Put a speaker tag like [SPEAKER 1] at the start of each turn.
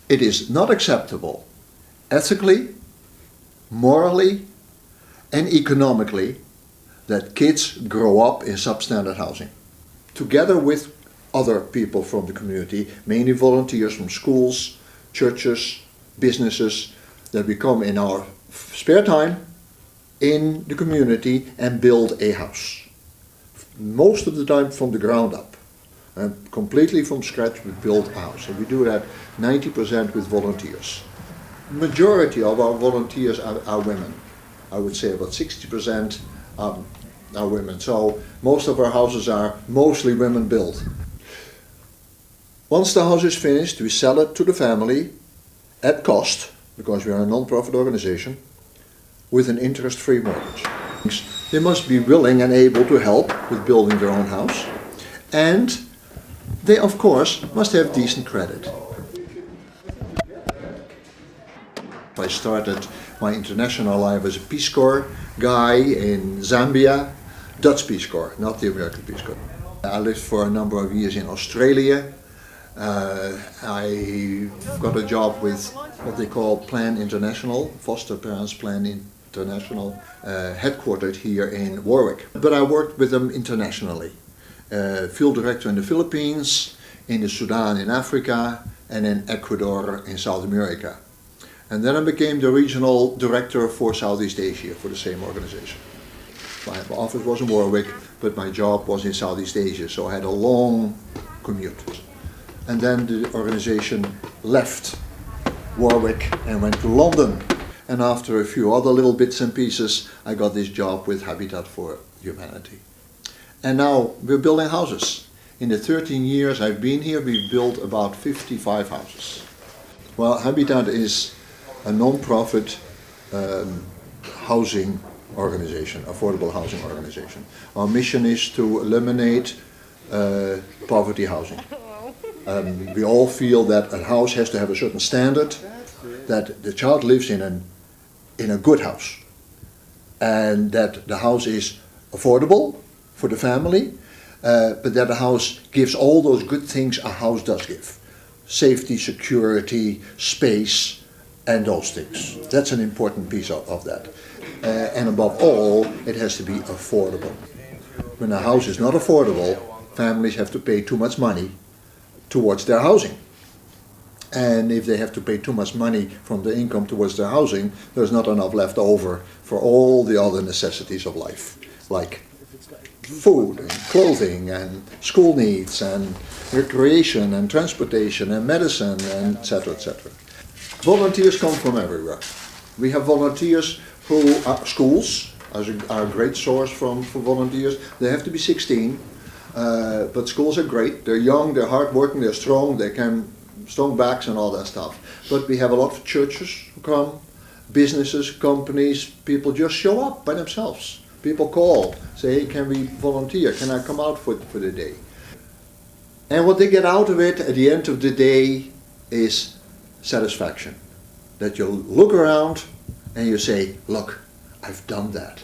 [SPEAKER 1] It is not acceptable, ethically, morally, and economically, that kids grow up in substandard housing. Together with other people from the community, mainly volunteers from schools, churches, businesses, that we come in our spare time in the community and build a house. Most of the time from the ground up. And completely from scratch we build a house. And we do that 90% with volunteers. Majority of our volunteers are women. I would say about 60% are women. So most of our houses are mostly women built. Once the house is finished, we sell it to the family at cost, because we are a non-profit organization, with an interest-free mortgage. They must be willing and able to help with building their own house, and they of course must have decent credit. I started my international life as a Peace Corps guy in Zambia, Dutch Peace Corps, not the American Peace Corps. I lived for a number of years in Australia. I got a job with what they call Plan International, Foster Parents Plan International, headquartered here in Warwick. But I worked with them internationally. Field director in the Philippines, in the Sudan in Africa, and in Ecuador in South America. And then I became the regional director for Southeast Asia for the same organization. My office was in Warwick, but my job was in Southeast Asia, so I had a long commute. And then the organization left Warwick and went to London. And after a few other little bits and pieces, I got this job with Habitat for Humanity. And now we're building houses. In the 13 years I've been here, we've built about 55 houses. Well, Habitat is a non-profit housing organization, affordable housing organization. Our mission is to eliminate poverty housing. We all feel that a house has to have a certain standard, that the child lives in a good house, and that the house is affordable for the family, but that the house gives all those good things a house does give. Safety, security, space, and those things. That's an important piece of that. And above all, it has to be affordable. When a house is not affordable, families have to pay too much money towards their housing. And if they have to pay too much money from their income towards their housing, there's not enough left over for all the other necessities of life, like food and clothing and school needs and recreation and transportation and medicine and etc., etc. Volunteers come from everywhere. We have volunteers who are schools are a great source for volunteers. They have to be 16, but schools are great. They're young, they're hardworking, they're strong, they can strong backs and all that stuff. But we have a lot of churches who come, businesses, companies, people just show up by themselves. People call, say, hey, can we volunteer? Can I come out for the day? And what they get out of it at the end of the day is satisfaction. That you look around and you say, look, I've done that.